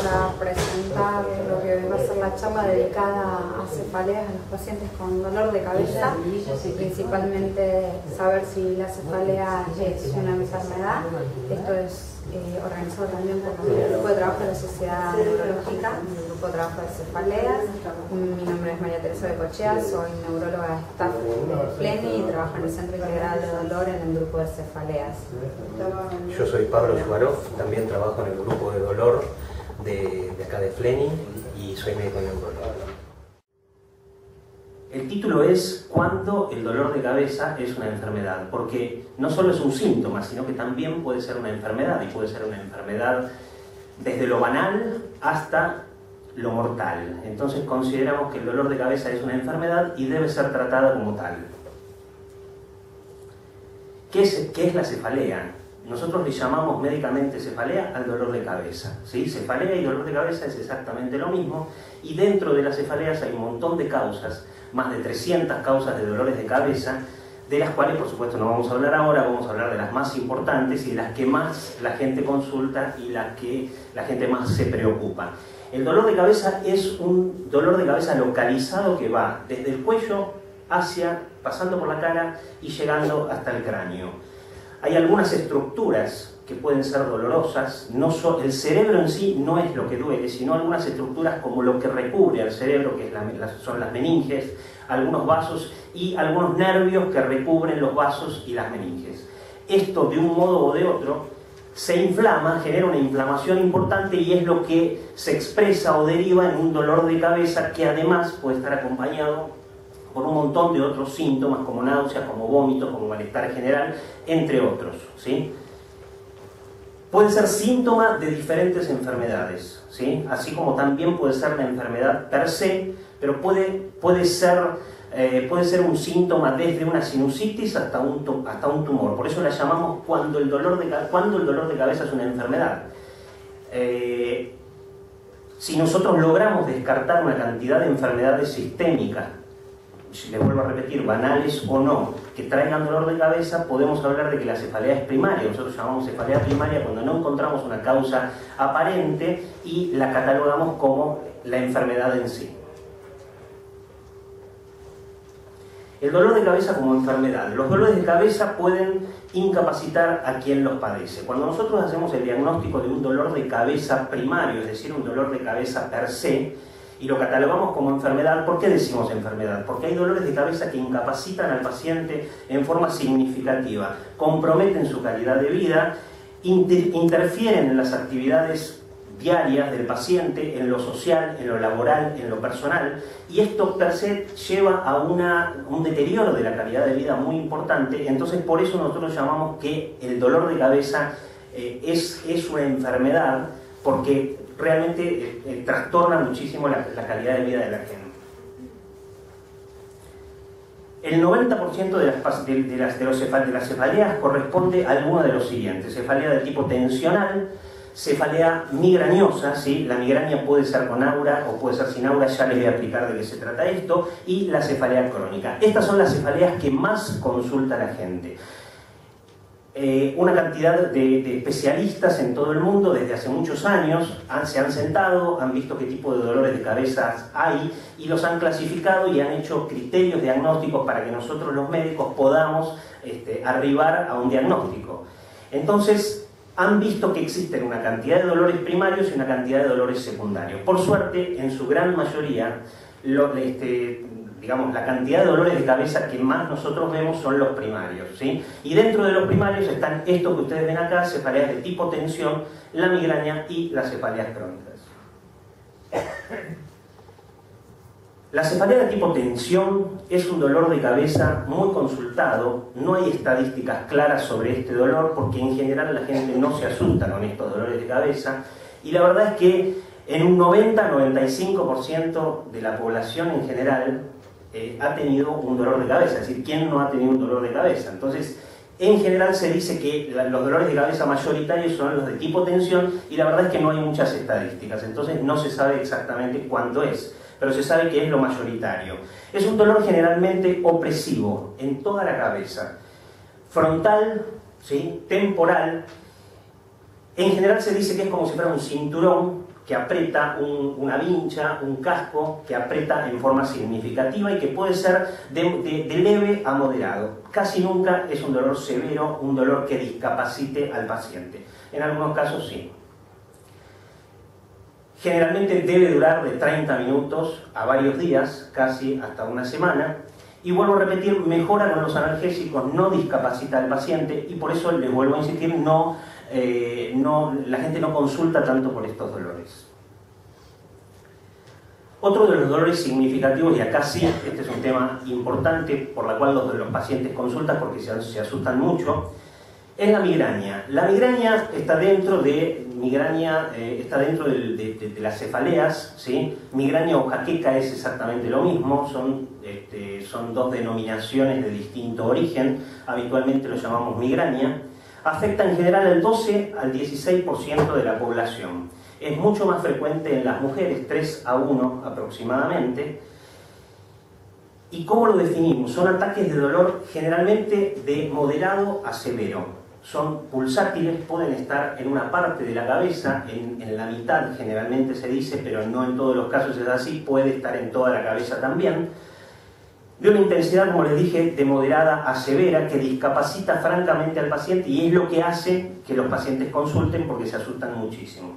para presentar lo que va a ser la charla dedicada a cefaleas a los pacientes con dolor de cabeza, principalmente saber si la cefalea es una enfermedad. Esto es organizado también por el Grupo de Trabajo de la Sociedad Neurológica, el Grupo de Trabajo de Cefaleas. Mi nombre es María Teresa Bengoechea, soy neuróloga staff de Pleni y trabajo en el Centro Integral de Dolor en el Grupo de Cefaleas. Yo soy Pablo Zubarov, también trabajo en el Grupo de Dolor de acá de Pleni y soy médico neurólogo. El título es ¿Cuándo el dolor de cabeza es una enfermedad? Porque no solo es un síntoma, sino que también puede ser una enfermedad, y puede ser una enfermedad desde lo banal hasta lo mortal. Entonces consideramos que el dolor de cabeza es una enfermedad y debe ser tratada como tal. ¿Qué es la cefalea? Nosotros le llamamos médicamente cefalea al dolor de cabeza, ¿sí? Cefalea y dolor de cabeza es exactamente lo mismo, y dentro de las cefaleas hay un montón de causas, más de 300 causas de dolores de cabeza, de las cuales por supuesto no vamos a hablar ahora, vamos a hablar de las más importantes y de las que más la gente consulta y las que la gente más se preocupa. El dolor de cabeza es un dolor de cabeza localizado que va desde el cuello pasando por la cara y llegando hasta el cráneo. Hay algunas estructuras que pueden ser dolorosas, el cerebro en sí no es lo que duele, sino algunas estructuras como lo que recubre al cerebro, que son las meninges, algunos vasos y algunos nervios que recubren los vasos y las meninges. Esto de un modo o de otro se inflama, genera una inflamación importante y es lo que se expresa o deriva en un dolor de cabeza que además puede estar acompañado por un montón de otros síntomas como náuseas, como vómitos, como malestar general, entre otros, ¿sí? Puede ser síntoma de diferentes enfermedades, ¿sí? Así como también puede ser la enfermedad per se, pero puede ser un síntoma desde una sinusitis hasta un tumor. Por eso la llamamos cuando el dolor de cabeza es una enfermedad. Si nosotros logramos descartar una cantidad de enfermedades sistémicas, les vuelvo a repetir, banales o no, que traigan dolor de cabeza, podemos hablar de que la cefalea es primaria. Nosotros llamamos cefalea primaria cuando no encontramos una causa aparente y la catalogamos como la enfermedad en sí. El dolor de cabeza como enfermedad. Los dolores de cabeza pueden incapacitar a quien los padece. Cuando nosotros hacemos el diagnóstico de un dolor de cabeza primario, es decir, un dolor de cabeza per se, y lo catalogamos como enfermedad, ¿por qué decimos enfermedad? Porque hay dolores de cabeza que incapacitan al paciente en forma significativa, comprometen su calidad de vida, interfieren en las actividades diarias del paciente, en lo social, en lo laboral, en lo personal, y esto per se lleva a un deterioro de la calidad de vida muy importante. Entonces por eso nosotros llamamos que el dolor de cabeza es una enfermedad, porque realmente trastorna muchísimo la calidad de vida de la gente. El 90% de las cefaleas corresponde a alguno de los siguientes: cefalea de tipo tensional, cefalea migrañosa, ¿sí? La migraña puede ser con aura o puede ser sin aura, ya les voy a explicar de qué se trata esto, y la cefalea crónica. Estas son las cefaleas que más consulta la gente. Una cantidad de especialistas en todo el mundo desde hace muchos años se han sentado, han visto qué tipo de dolores de cabeza hay y los han clasificado y han hecho criterios diagnósticos para que nosotros los médicos podamos arribar a un diagnóstico. Entonces han visto que existen una cantidad de dolores primarios y una cantidad de dolores secundarios. Por suerte, en su gran mayoría, digamos, la cantidad de dolores de cabeza que más nosotros vemos son los primarios, ¿sí? Y dentro de los primarios están estos que ustedes ven acá, cefaleas de tipo tensión, la migraña y las cefaleas crónicas. La cefalea de tipo tensión es un dolor de cabeza muy consultado. No hay estadísticas claras sobre este dolor porque en general la gente no se asusta con estos dolores de cabeza, y la verdad es que en un 90-95% de la población en general ha tenido un dolor de cabeza. Es decir, ¿quién no ha tenido un dolor de cabeza? Entonces, en general se dice que los dolores de cabeza mayoritarios son los de tipo tensión, y la verdad es que no hay muchas estadísticas, entonces no se sabe exactamente cuánto es, pero se sabe que es lo mayoritario. Es un dolor generalmente opresivo en toda la cabeza, frontal, ¿sí? Temporal, En general se dice que es como si fuera un cinturón que aprieta, una vincha, un casco que aprieta en forma significativa y que puede ser de leve a moderado. Casi nunca es un dolor severo, un dolor que discapacite al paciente. En algunos casos sí. Generalmente debe durar de 30 minutos a varios días, casi hasta una semana. Y vuelvo a repetir, mejora con los analgésicos, no discapacita al paciente y por eso les vuelvo a insistir, la gente no consulta tanto por estos dolores. Otro de los dolores significativos, y acá sí, este es un tema importante por la cual los pacientes consultan porque se asustan mucho, es la migraña. La migraña está dentro de las cefaleas, ¿sí? Migraña o jaqueca es exactamente lo mismo, son dos denominaciones de distinto origen, habitualmente lo llamamos migraña. Afecta en general al 12 al 16% de la población. Es mucho más frecuente en las mujeres, 3 a 1 aproximadamente. ¿Y cómo lo definimos? Son ataques de dolor generalmente de moderado a severo. Son pulsátiles, pueden estar en una parte de la cabeza, en la mitad generalmente se dice, pero no en todos los casos es así, puede estar en toda la cabeza también. De una intensidad, como les dije, de moderada a severa, que discapacita francamente al paciente y es lo que hace que los pacientes consulten porque se asustan muchísimo.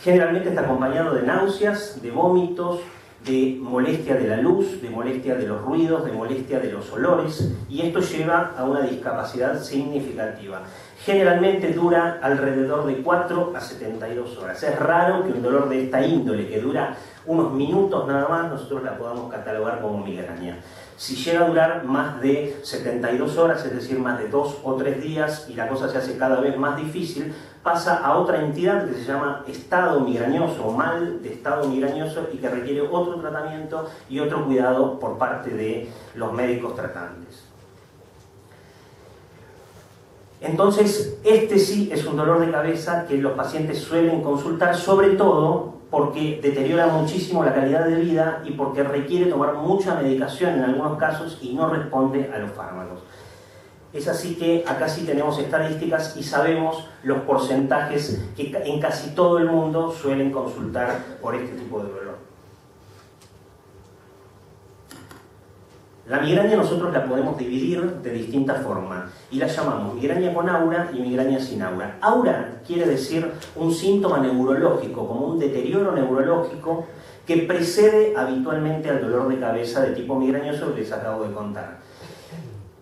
Generalmente está acompañado de náuseas, de vómitos, de molestia de la luz, de molestia de los ruidos, de molestia de los olores, y esto lleva a una discapacidad significativa. Generalmente dura alrededor de 4 a 72 horas. Es raro que un dolor de esta índole, que dura unos minutos nada más, nosotros la podamos catalogar como migraña. Si llega a durar más de 72 horas, es decir, más de 2 o 3 días, y la cosa se hace cada vez más difícil, pasa a otra entidad que se llama estado migrañoso o mal de estado migrañoso y que requiere otro tratamiento y otro cuidado por parte de los médicos tratantes. Entonces, este sí es un dolor de cabeza que los pacientes suelen consultar, sobre todo porque deteriora muchísimo la calidad de vida y porque requiere tomar mucha medicación en algunos casos y no responde a los fármacos. Es así que acá sí tenemos estadísticas y sabemos los porcentajes que en casi todo el mundo suelen consultar por este tipo de dolor. La migraña nosotros la podemos dividir de distintas formas y la llamamos migraña con aura y migraña sin aura. Aura quiere decir un síntoma neurológico, como un deterioro neurológico que precede habitualmente al dolor de cabeza de tipo migrañoso que les acabo de contar.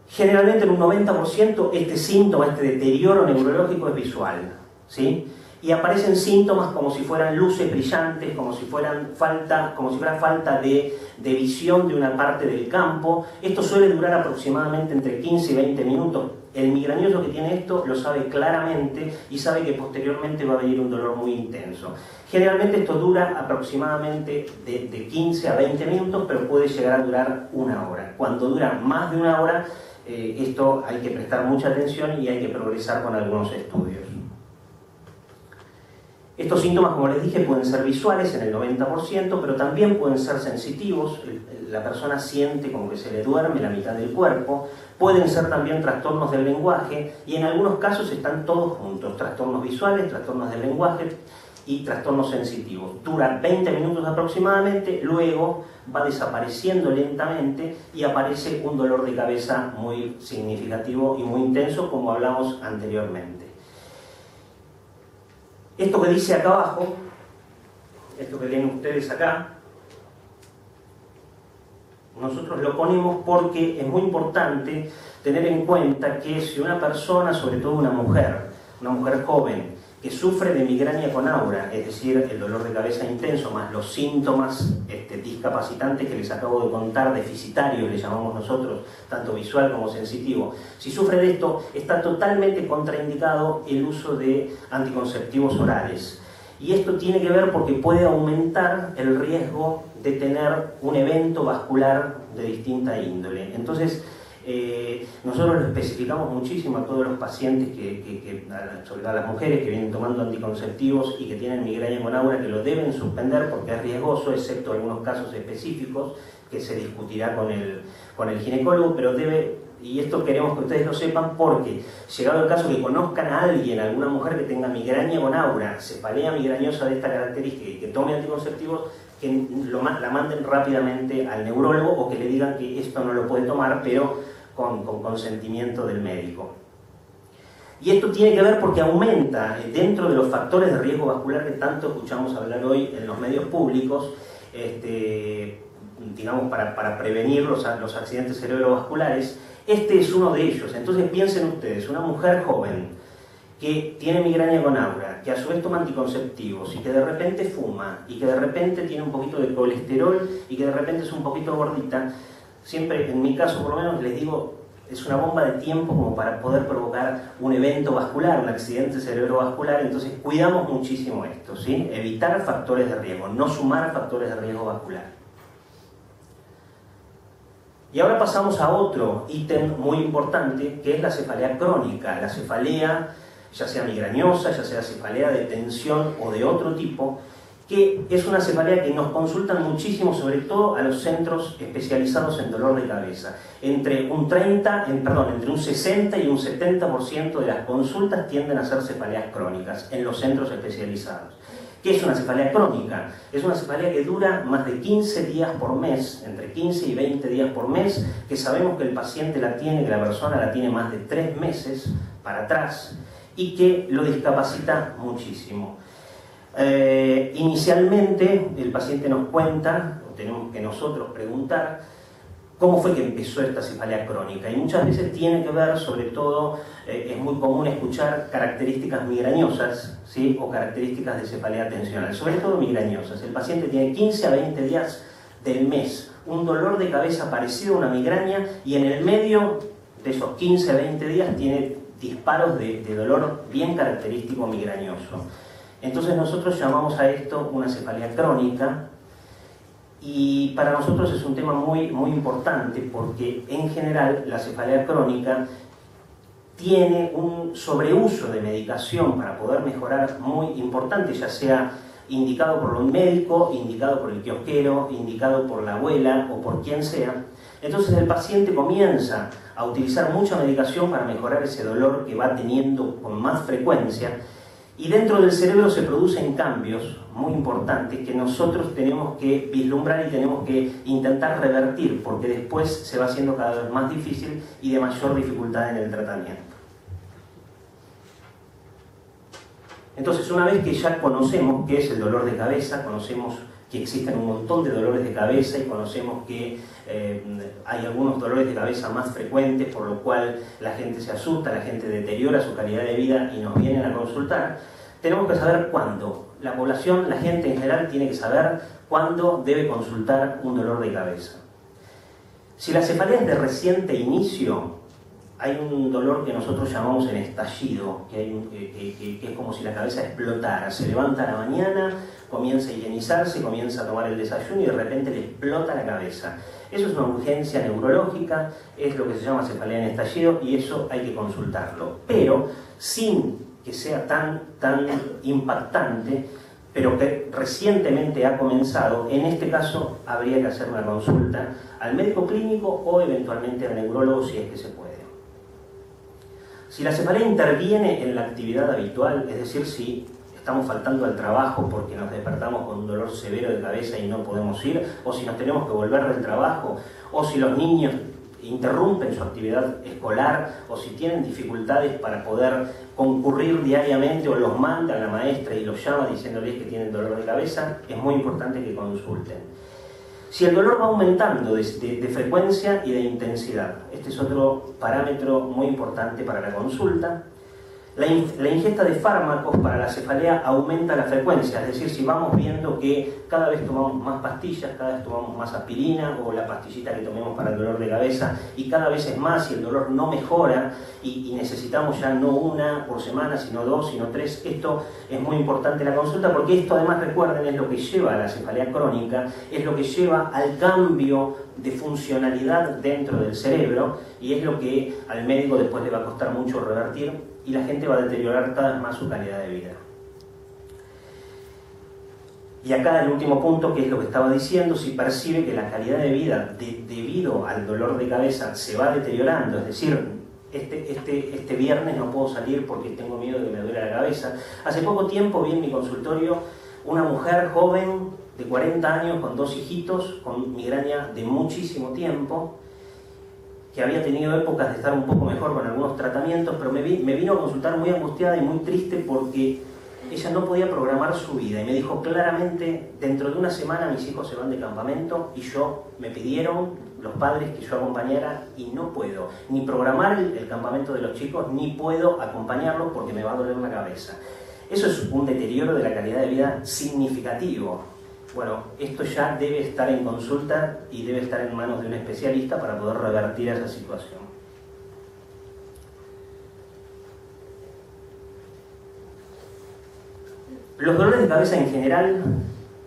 Generalmente en un 90% este síntoma, este deterioro neurológico es visual, ¿sí? Y aparecen síntomas como si fueran luces brillantes, como si fuera falta de visión de una parte del campo. Esto suele durar aproximadamente entre 15 y 20 minutos. El migrañoso que tiene esto lo sabe claramente y sabe que posteriormente va a venir un dolor muy intenso. Generalmente esto dura aproximadamente de 15 a 20 minutos, pero puede llegar a durar una hora. Cuando dura más de una hora, esto hay que prestar mucha atención y hay que progresar con algunos estudios. Estos síntomas, como les dije, pueden ser visuales en el 90%, pero también pueden ser sensitivos. La persona siente como que se le duerme la mitad del cuerpo. Pueden ser también trastornos del lenguaje y en algunos casos están todos juntos. Trastornos visuales, trastornos del lenguaje y trastornos sensitivos. Dura 20 minutos aproximadamente, luego va desapareciendo lentamente y aparece un dolor de cabeza muy significativo y muy intenso, como hablamos anteriormente. Esto que dice acá abajo, esto que leen ustedes acá, nosotros lo ponemos porque es muy importante tener en cuenta que si una persona, sobre todo una mujer joven, que sufre de migraña con aura, es decir, el dolor de cabeza intenso más los síntomas discapacitantes que les acabo de contar, deficitarios le llamamos nosotros, tanto visual como sensitivo, si sufre de esto, está totalmente contraindicado el uso de anticonceptivos orales. Y esto tiene que ver porque puede aumentar el riesgo de tener un evento vascular de distinta índole. Entonces, nosotros lo especificamos muchísimo a todos los pacientes, sobre todo a las mujeres que vienen tomando anticonceptivos y que tienen migraña con aura, que lo deben suspender porque es riesgoso, excepto algunos casos específicos que se discutirá con el ginecólogo, pero debe y esto queremos que ustedes lo sepan porque, llegado el caso que conozcan a alguien, alguna mujer que tenga migraña con aura, cefalea migrañosa de esta característica y que tome anticonceptivos, que la manden rápidamente al neurólogo o que le digan que esto no lo puede tomar, pero con consentimiento del médico. Y esto tiene que ver porque aumenta, dentro de los factores de riesgo vascular que tanto escuchamos hablar hoy en los medios públicos, digamos, para prevenir los accidentes cerebrovasculares, este es uno de ellos. Entonces piensen ustedes, una mujer joven que tiene migraña con aura, que a su vez toma anticonceptivos y que de repente fuma y que de repente tiene un poquito de colesterol y que de repente es un poquito gordita, siempre, en mi caso por lo menos, les digo, es una bomba de tiempo como para poder provocar un evento vascular, un accidente cerebrovascular. Entonces cuidamos muchísimo esto, ¿sí? Evitar factores de riesgo, no sumar factores de riesgo vascular. Y ahora pasamos a otro ítem muy importante, que es la cefalea crónica. La cefalea, ya sea migrañosa, ya sea cefalea de tensión o de otro tipo, que es una cefalea que nos consultan muchísimo, sobre todo a los centros especializados en dolor de cabeza. Entre un 60 y un 70% de las consultas tienden a ser cefaleas crónicas en los centros especializados. ¿Qué es una cefalea crónica? Es una cefalea que dura más de 15 días por mes, entre 15 y 20 días por mes, que sabemos que el paciente la tiene, que la persona la tiene más de 3 meses para atrás y que lo discapacita muchísimo. Inicialmente el paciente nos cuenta, o tenemos que nosotros preguntar, cómo fue que empezó esta cefalea crónica, y muchas veces tiene que ver, sobre todo, es muy común escuchar características migrañosas, ¿sí? O características de cefalea tensional, sobre todo migrañosas. El paciente tiene 15 a 20 días del mes un dolor de cabeza parecido a una migraña y en el medio de esos 15 a 20 días tiene disparos de dolor bien característico migrañoso. Entonces nosotros llamamos a esto una cefalea crónica, y para nosotros es un tema muy importante porque en general la cefalea crónica tiene un sobreuso de medicación para poder mejorar muy importante, ya sea indicado por un médico, indicado por el kiosquero, indicado por la abuela o por quien sea. Entonces el paciente comienza a utilizar mucha medicación para mejorar ese dolor que va teniendo con más frecuencia. Y dentro del cerebro se producen cambios muy importantes que nosotros tenemos que vislumbrar y tenemos que intentar revertir, porque después se va haciendo cada vez más difícil y de mayor dificultad en el tratamiento. Entonces, una vez que ya conocemos qué es el dolor de cabeza, conocemos que existen un montón de dolores de cabeza y conocemos que hay algunos dolores de cabeza más frecuentes, por lo cual la gente se asusta, la gente deteriora su calidad de vida y nos vienen a consultar, tenemos que saber cuándo. La población, la gente en general, tiene que saber cuándo debe consultar un dolor de cabeza. Si la cefalea es de reciente inicio, hay un dolor que nosotros llamamos el estallido, que es como si la cabeza explotara. Se levanta a la mañana, comienza a higienizarse, comienza a tomar el desayuno y de repente le explota la cabeza. Eso es una urgencia neurológica, es lo que se llama cefalea en estallido y eso hay que consultarlo. Pero sin que sea tan impactante, pero que recientemente ha comenzado, en este caso habría que hacer una consulta al médico clínico o eventualmente al neurólogo si es que se puede. Si la cefalea interviene en la actividad habitual, es decir, si estamos faltando al trabajo porque nos despertamos con un dolor severo de cabeza y no podemos ir, o si nos tenemos que volver del trabajo, o si los niños interrumpen su actividad escolar, o si tienen dificultades para poder concurrir diariamente, o los manda la maestra y los llama diciéndoles que tienen dolor de cabeza, es muy importante que consulten. Si el dolor va aumentando de frecuencia y de intensidad, este es otro parámetro muy importante para la consulta. La ingesta de fármacos para la cefalea aumenta la frecuencia, es decir, si vamos viendo que cada vez tomamos más pastillas, cada vez tomamos más aspirina o la pastillita que tomemos para el dolor de cabeza y cada vez es más y el dolor no mejora y necesitamos ya no una por semana, sino 2, sino 3, esto es muy importante la consulta porque esto además, recuerden, es lo que lleva a la cefalea crónica, es lo que lleva al cambio de funcionalidad dentro del cerebro y es lo que al médico después le va a costar mucho revertir y la gente va a deteriorar cada vez más su calidad de vida. Y acá el último punto, que es lo que estaba diciendo, si percibe que la calidad de vida debido al dolor de cabeza se va deteriorando, es decir, este viernes no puedo salir porque tengo miedo de que me duele la cabeza. Hace poco tiempo vi en mi consultorio una mujer joven de 40 años con 2 hijitos, con migraña de muchísimo tiempo, que había tenido épocas de estar un poco mejor con algunos tratamientos, pero me vino a consultar muy angustiada y muy triste porque ella no podía programar su vida y me dijo claramente: dentro de una semana mis hijos se van de campamento y me pidieron los padres que yo acompañara y no puedo ni programar el campamento de los chicos ni puedo acompañarlos porque me va a doler la cabeza. Eso es un deterioro de la calidad de vida significativo. Bueno, esto ya debe estar en consulta y debe estar en manos de un especialista para poder revertir esa situación. Los dolores de cabeza en general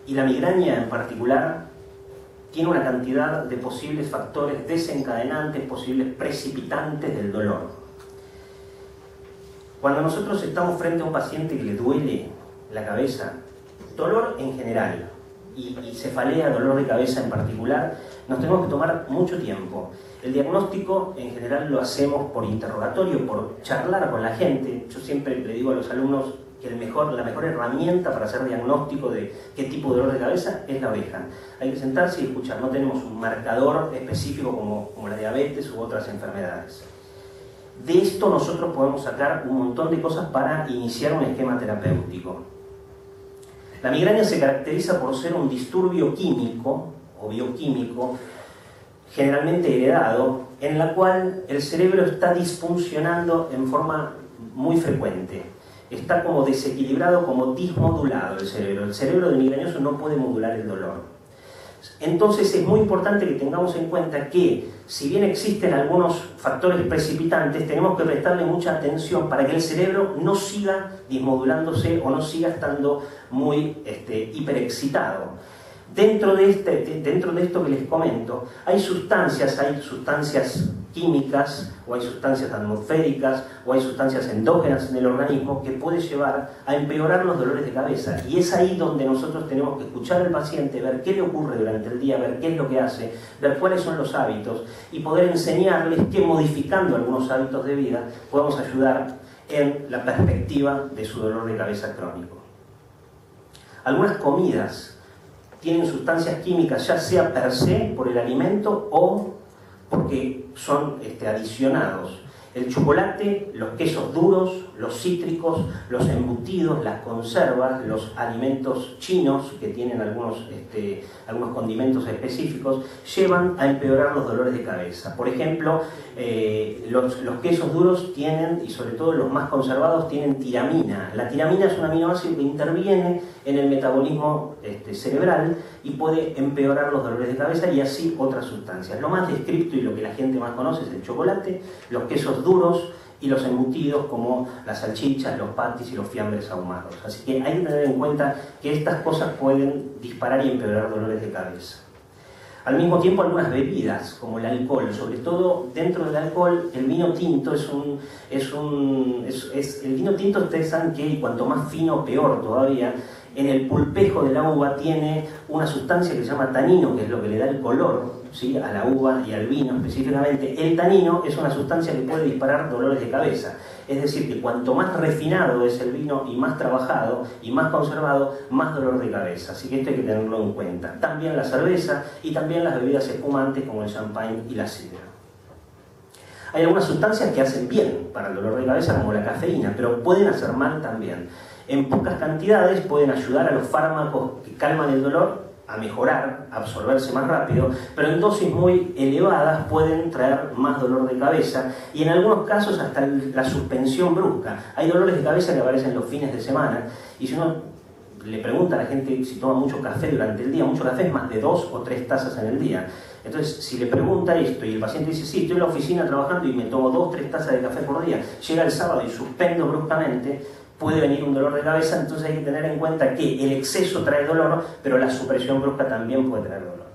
y la migraña en particular tiene una cantidad de posibles factores desencadenantes, posibles precipitantes del dolor. Cuando nosotros estamos frente a un paciente que le duele la cabeza, dolor en general y cefalea, dolor de cabeza en particular, nos tenemos que tomar mucho tiempo. El diagnóstico en general lo hacemos por interrogatorio, por charlar con la gente. Yo siempre le digo a los alumnos que la mejor herramienta para hacer diagnóstico de qué tipo de dolor de cabeza es la oreja. Hay que sentarse y escuchar, no tenemos un marcador específico como la diabetes u otras enfermedades. De esto nosotros podemos sacar un montón de cosas para iniciar un esquema terapéutico. La migraña se caracteriza por ser un disturbio químico o bioquímico, generalmente heredado, en la cual el cerebro está disfuncionando en forma muy frecuente. Está como desequilibrado, como dismodulado el cerebro. El cerebro del migrañoso no puede modular el dolor. Entonces es muy importante que tengamos en cuenta que, si bien existen algunos factores precipitantes, tenemos que prestarle mucha atención para que el cerebro no siga dismodulándose o no siga estando muy hiperexcitado. Dentro de esto que les comento, hay sustancias químicas, o hay sustancias atmosféricas, o hay sustancias endógenas en el organismo que puede llevar a empeorar los dolores de cabeza. Y es ahí donde nosotros tenemos que escuchar al paciente, ver qué le ocurre durante el día, ver qué es lo que hace, ver cuáles son los hábitos y poder enseñarles que modificando algunos hábitos de vida podemos ayudar en la perspectiva de su dolor de cabeza crónico. Algunas comidas tienen sustancias químicas, ya sea per se por el alimento o porque son adicionados. El chocolate, los quesos duros, los cítricos, los embutidos, las conservas, los alimentos chinos que tienen algunos condimentos específicos, llevan a empeorar los dolores de cabeza. Por ejemplo, los quesos duros tienen, y sobre todo los más conservados, tienen tiramina. La tiramina es un aminoácido que interviene en el metabolismo cerebral y puede empeorar los dolores de cabeza, y así otras sustancias. Lo más descripto y lo que la gente más conoce es el chocolate, los quesos duros y los embutidos como las salchichas, los patis y los fiambres ahumados. Así que hay que tener en cuenta que estas cosas pueden disparar y empeorar dolores de cabeza. Al mismo tiempo, algunas bebidas, como el alcohol, sobre todo dentro del alcohol, el vino tinto el vino tinto, ustedes saben que cuanto más fino, peor todavía. En el pulpejo de la uva tiene una sustancia que se llama tanino, que es lo que le da el color, ¿sí?, a la uva y al vino específicamente. El tanino es una sustancia que puede disparar dolores de cabeza. Es decir, que cuanto más refinado es el vino y más trabajado y más conservado, más dolor de cabeza. Así que esto hay que tenerlo en cuenta. También la cerveza y también las bebidas espumantes como el champán y la sidra. Hay algunas sustancias que hacen bien para el dolor de cabeza, como la cafeína, pero pueden hacer mal también. En pocas cantidades pueden ayudar a los fármacos que calman el dolor a mejorar, a absorberse más rápido, pero en dosis muy elevadas pueden traer más dolor de cabeza y en algunos casos hasta la suspensión brusca. Hay dolores de cabeza que aparecen los fines de semana y si uno le pregunta a la gente si toma mucho café durante el día, mucho café es más de 2 o 3 tazas en el día. Entonces, si le pregunta esto y el paciente dice, sí, estoy en la oficina trabajando y me tomo 2 o 3 tazas de café por día, llega el sábado y suspendo bruscamente, puede venir un dolor de cabeza. Entonces hay que tener en cuenta que el exceso trae dolor, pero la supresión brusca también puede traer dolor.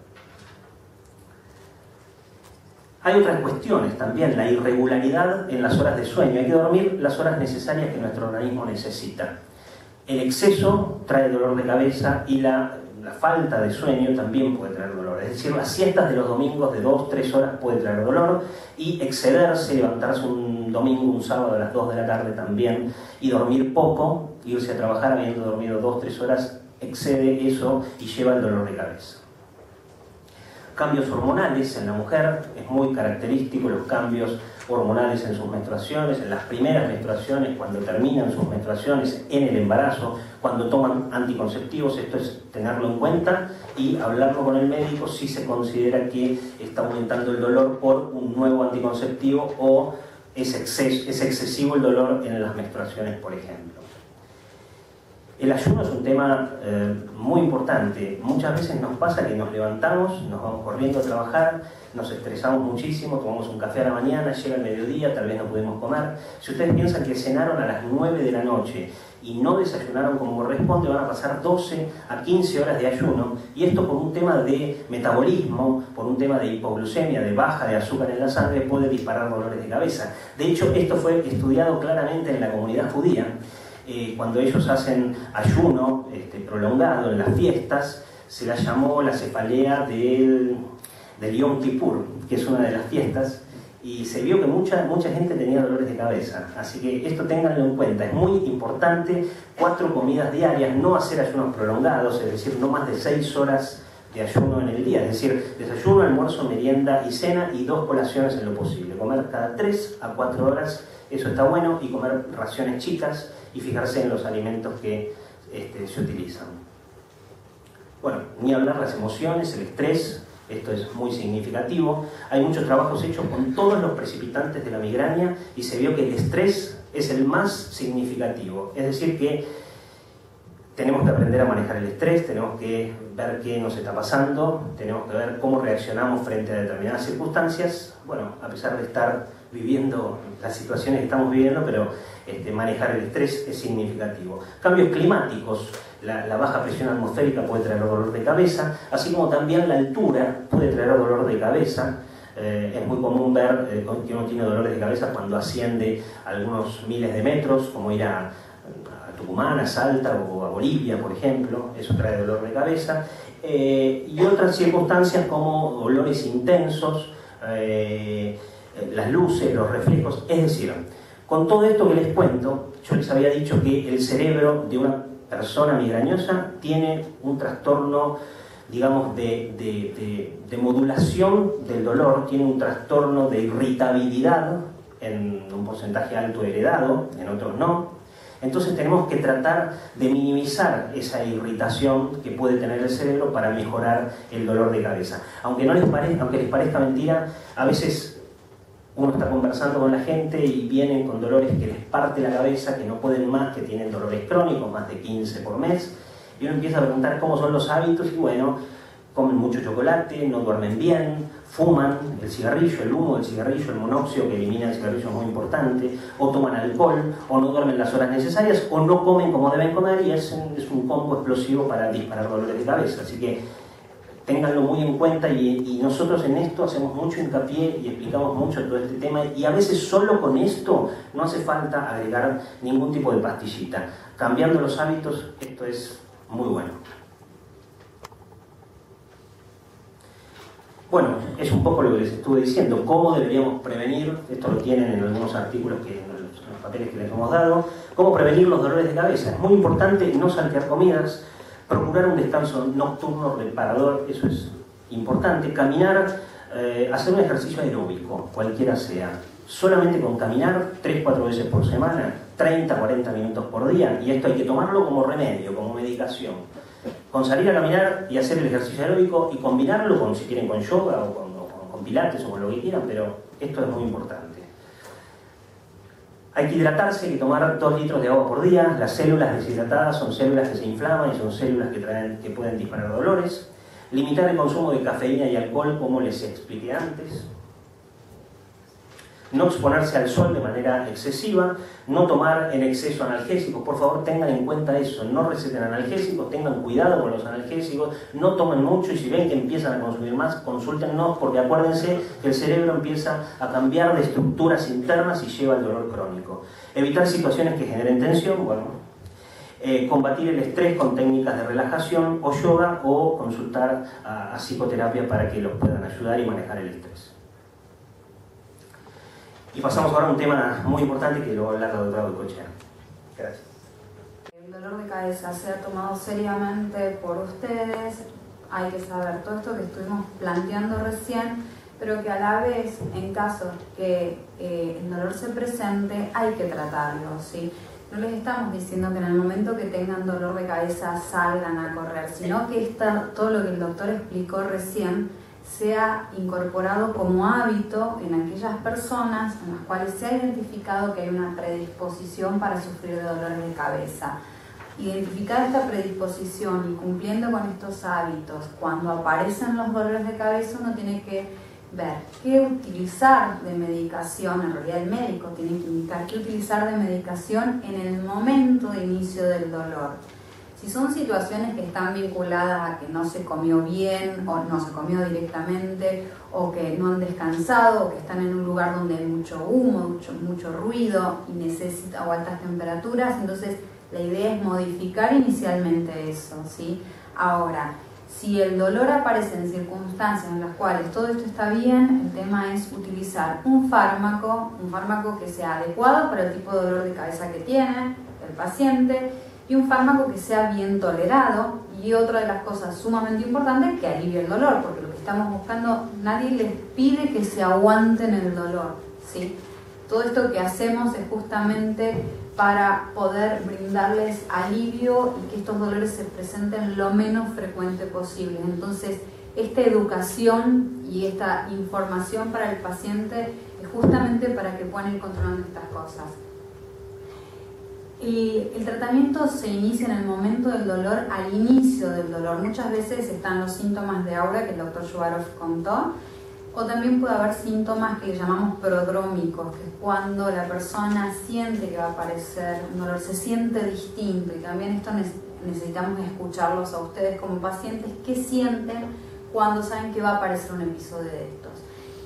Hay otras cuestiones también, la irregularidad en las horas de sueño. Hay que dormir las horas necesarias que nuestro organismo necesita. El exceso trae dolor de cabeza y la falta de sueño también puede traer dolor. Es decir, las siestas de los domingos de 2-3 horas puede traer dolor, y excederse, levantarse un domingo, un sábado a las 2 de la tarde también, y dormir poco, irse a trabajar habiendo dormido 2-3 horas, excede eso y lleva el dolor de cabeza. Cambios hormonales en la mujer, es muy característico los cambios hormonales en sus menstruaciones, en las primeras menstruaciones, cuando terminan sus menstruaciones, en el embarazo, cuando toman anticonceptivos. Esto es tenerlo en cuenta y hablarlo con el médico si se considera que está aumentando el dolor por un nuevo anticonceptivo o es excesivo el dolor en las menstruaciones, por ejemplo. El ayuno es un tema muy importante. Muchas veces nos pasa que nos levantamos, nos vamos corriendo a trabajar, nos estresamos muchísimo, tomamos un café a la mañana, llega el mediodía, tal vez no pudimos comer. Si ustedes piensan que cenaron a las 9 de la noche y no desayunaron como corresponde, van a pasar 12 a 15 horas de ayuno, y esto por un tema de metabolismo, por un tema de hipoglucemia, de baja de azúcar en la sangre, puede disparar dolores de cabeza. De hecho, esto fue estudiado claramente en la comunidad judía. Cuando ellos hacen ayuno prolongado en las fiestas, se la llamó la cefalea del Yom Kippur, que es una de las fiestas, y se vio que mucha gente tenía dolores de cabeza. Así que esto ténganlo en cuenta, es muy importante. 4 comidas diarias, no hacer ayunos prolongados, es decir, no más de 6 horas de ayuno en el día, es decir, desayuno, almuerzo, merienda y cena, y 2 colaciones en lo posible. Comer cada 3 a 4 horas, eso está bueno, y comer raciones chicas y fijarse en los alimentos que se utilizan. Bueno, ni hablar las emociones, el estrés, esto es muy significativo. Hay muchos trabajos hechos con todos los precipitantes de la migraña y se vio que el estrés es el más significativo. Es decir que tenemos que aprender a manejar el estrés, tenemos que ver qué nos está pasando, tenemos que ver cómo reaccionamos frente a determinadas circunstancias. Bueno, a pesar de estar viviendo las situaciones que estamos viviendo, pero manejar el estrés es significativo. Cambios climáticos, la baja presión atmosférica puede traer dolor de cabeza, así como también la altura puede traer dolor de cabeza. Es muy común ver que uno tiene dolores de cabeza cuando asciende algunos miles de metros, como ir a Tucumán, a Salta o a Bolivia, por ejemplo. Eso trae dolor de cabeza. Y otras circunstancias como dolores intensos, las luces, los reflejos. Es decir, con todo esto que les cuento, yo les había dicho que el cerebro de una persona migrañosa tiene un trastorno, digamos, de modulación del dolor, tiene un trastorno de irritabilidad, en un porcentaje alto heredado, en otros no. Entonces tenemos que tratar de minimizar esa irritación que puede tener el cerebro para mejorar el dolor de cabeza. Aunque les parezca mentira, a veces uno está conversando con la gente y vienen con dolores que les parte la cabeza, que no pueden más, que tienen dolores crónicos, más de 15 por mes, y uno empieza a preguntar cómo son los hábitos, y bueno, comen mucho chocolate, no duermen bien, fuman, el cigarrillo, el humo del cigarrillo, el monóxido que elimina el cigarrillo es muy importante, o toman alcohol, o no duermen las horas necesarias, o no comen como deben comer, y es un combo explosivo para disparar dolores de cabeza. Así que ténganlo muy en cuenta, y nosotros en esto hacemos mucho hincapié y explicamos mucho todo este tema, y a veces solo con esto no hace falta agregar ningún tipo de pastillita. Cambiando los hábitos, esto es muy bueno. Bueno, es un poco lo que les estuve diciendo, cómo deberíamos prevenir, esto lo tienen en algunos artículos, en los papeles que les hemos dado, cómo prevenir los dolores de cabeza. Es muy importante no saltear comidas, procurar un descanso nocturno reparador, eso es importante, caminar, hacer un ejercicio aeróbico, cualquiera sea, solamente con caminar 3-4 veces por semana, 30-40 minutos por día, y esto hay que tomarlo como remedio, como medicación. Con salir a caminar y hacer el ejercicio aeróbico y combinarlo con, si quieren, con yoga o con pilates o con lo que quieran, pero esto es muy importante. Hay que hidratarse, hay que tomar 2 litros de agua por día. Las células deshidratadas son células que se inflaman y son células que pueden disparar dolores. Limitar el consumo de cafeína y alcohol, como les expliqué antes. No exponerse al sol de manera excesiva, no tomar en exceso analgésicos. Por favor, tengan en cuenta eso, no receten analgésicos, tengan cuidado con los analgésicos, no tomen mucho, y si ven que empiezan a consumir más, consúltennos, porque acuérdense que el cerebro empieza a cambiar de estructuras internas y lleva al dolor crónico. Evitar situaciones que generen tensión, bueno. combatir el estrés con técnicas de relajación o yoga, o consultar a psicoterapia para que los puedan ayudar y manejar el estrés. Y pasamos ahora a un tema muy importante que lo va a hablar la doctora Goicoechea. Gracias. El dolor de cabeza se ha tomado seriamente por ustedes. Hay que saber todo esto que estuvimos planteando recién, pero que a la vez, en caso que el dolor se presente, hay que tratarlo, ¿sí? No les estamos diciendo que en el momento que tengan dolor de cabeza salgan a correr, sino que todo lo que el doctor explicó recién sea incorporado como hábito en aquellas personas en las cuales se ha identificado que hay una predisposición para sufrir de dolores de cabeza. Identificar esta predisposición y cumpliendo con estos hábitos, cuando aparecen los dolores de cabeza, uno tiene que ver qué utilizar de medicación. En realidad el médico tiene que indicar qué utilizar de medicación en el momento de inicio del dolor. Si son situaciones que están vinculadas a que no se comió bien o no se comió directamente, o que no han descansado, o que están en un lugar donde hay mucho humo, mucho ruido y necesita o altas temperaturas, entonces la idea es modificar inicialmente eso, ¿sí? Ahora, si el dolor aparece en circunstancias en las cuales todo esto está bien, el tema es utilizar un fármaco que sea adecuado para el tipo de dolor de cabeza que tiene el paciente, y un fármaco que sea bien tolerado, y otra de las cosas sumamente importantes, que alivie el dolor, porque lo que estamos buscando, nadie les pide que se aguanten el dolor, ¿sí? Todo esto que hacemos es justamente para poder brindarles alivio y que estos dolores se presenten lo menos frecuente posible. Entonces, esta educación y esta información para el paciente es justamente para que puedan ir controlando estas cosas. El tratamiento se inicia en el momento del dolor, al inicio del dolor. Muchas veces están los síntomas de aura que el doctor Shuvarov contó, o también puede haber síntomas que llamamos prodrómicos, que es cuando la persona siente que va a aparecer un dolor, se siente distinto, y también esto necesitamos escucharlos a ustedes como pacientes, qué sienten cuando saben que va a aparecer un episodio de estos.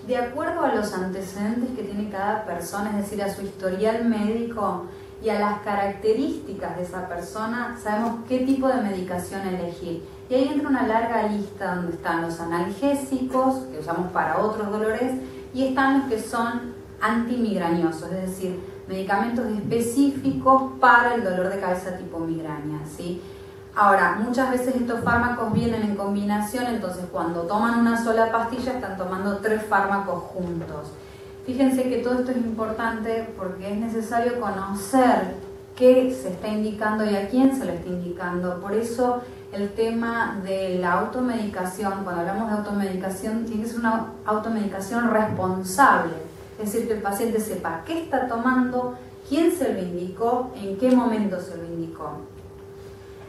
De acuerdo a los antecedentes que tiene cada persona, es decir, a su historial médico y a las características de esa persona, sabemos qué tipo de medicación elegir. Y ahí entra una larga lista donde están los analgésicos, que usamos para otros dolores, y están los que son antimigrañosos, es decir, medicamentos específicos para el dolor de cabeza tipo migraña, ¿sí? Ahora, muchas veces estos fármacos vienen en combinación, entonces cuando toman una sola pastilla están tomando 3 fármacos juntos. Fíjense que todo esto es importante porque es necesario conocer qué se está indicando y a quién se lo está indicando. Por eso el tema de la automedicación, cuando hablamos de automedicación, tiene que ser una automedicación responsable. Es decir, que el paciente sepa qué está tomando, quién se lo indicó, en qué momento se lo indicó.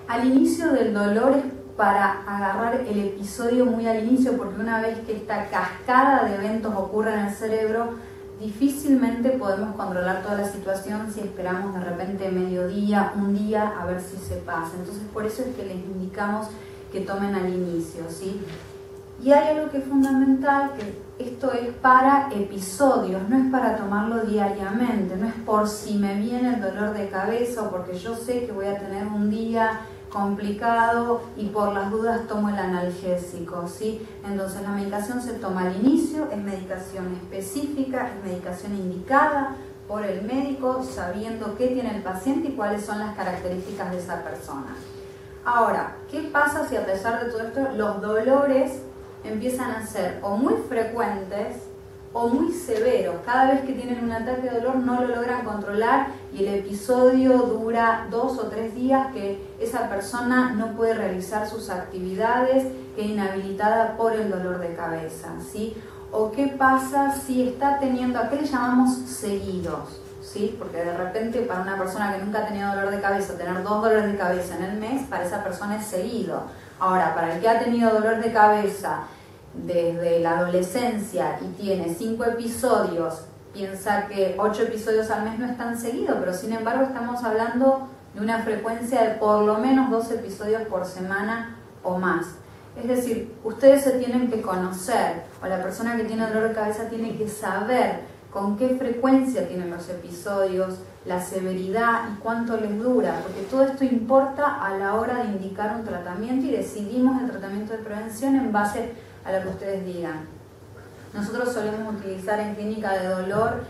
Al inicio del dolor es para agarrar el episodio muy al inicio, porque una vez que esta cascada de eventos ocurre en el cerebro, difícilmente podemos controlar toda la situación si esperamos de repente mediodía, un día, a ver si se pasa. Entonces, por eso es que les indicamos que tomen al inicio, ¿sí? Y hay algo que es fundamental, que esto es para episodios, no es para tomarlo diariamente, no es por si me viene el dolor de cabeza o porque yo sé que voy a tener un día complicado y por las dudas tomo el analgésico, ¿sí? Entonces la medicación se toma al inicio, es medicación específica, es medicación indicada por el médico, sabiendo qué tiene el paciente y cuáles son las características de esa persona. Ahora, ¿qué pasa si a pesar de todo esto los dolores empiezan a ser o muy frecuentes o muy severos? Cada vez que tienen un ataque de dolor no lo logran controlar y el episodio dura 2 o 3 días, que esa persona no puede realizar sus actividades, queda inhabilitada por el dolor de cabeza, ¿sí? O qué pasa si está teniendo, ¿a qué le llamamos seguidos? ¿Sí? Porque de repente para una persona que nunca ha tenido dolor de cabeza, tener 2 dolores de cabeza en el mes, para esa persona es seguido. Ahora, para el que ha tenido dolor de cabeza desde la adolescencia y tiene 5 episodios, piensa que 8 episodios al mes no es tan seguido, pero sin embargo estamos hablando de una frecuencia de por lo menos 2 episodios por semana o más. Es decir, ustedes se tienen que conocer, o la persona que tiene dolor de cabeza tiene que saber con qué frecuencia tienen los episodios, la severidad y cuánto les dura, porque todo esto importa a la hora de indicar un tratamiento y decidimos el tratamiento de prevención en base a lo que ustedes digan. Nosotros solemos utilizar en clínica de dolor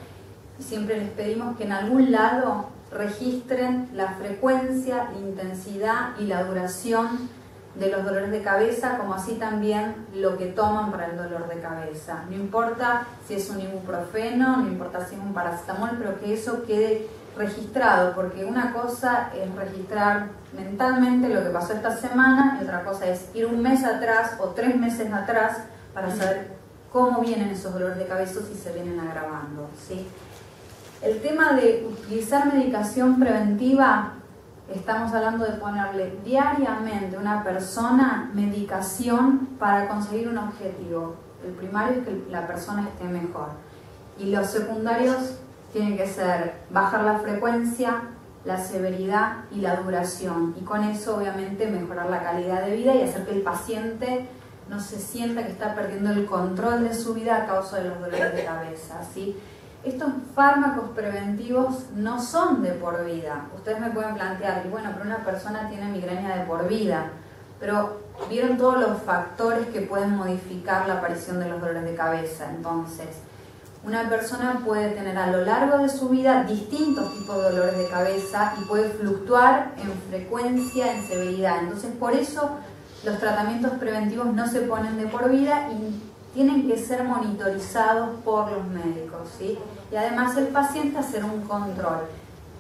y siempre les pedimos que en algún lado registren la frecuencia, la intensidad y la duración de los dolores de cabeza, como así también lo que toman para el dolor de cabeza. No importa si es un ibuprofeno, no importa si es un paracetamol, pero que eso quede registrado, porque una cosa es registrar mentalmente lo que pasó esta semana y otra cosa es ir un mes atrás o 3 meses atrás para saber cómo vienen esos dolores de cabeza si se vienen agravando, ¿sí? El tema de utilizar medicación preventiva, estamos hablando de ponerle diariamente a una persona medicación para conseguir un objetivo. El primario es que la persona esté mejor. Y los secundarios tienen que ser bajar la frecuencia, la severidad y la duración. Y con eso obviamente mejorar la calidad de vida y hacer que el paciente no se sienta que está perdiendo el control de su vida a causa de los dolores de cabeza, ¿sí? Estos fármacos preventivos no son de por vida. Ustedes me pueden plantear, y bueno, pero una persona tiene migraña de por vida, pero vieron todos los factores que pueden modificar la aparición de los dolores de cabeza. Entonces, una persona puede tener a lo largo de su vida distintos tipos de dolores de cabeza y puede fluctuar en frecuencia, en severidad. Entonces, por eso los tratamientos preventivos no se ponen de por vida y tienen que ser monitorizados por los médicos, ¿sí? Y además el paciente hacer un control.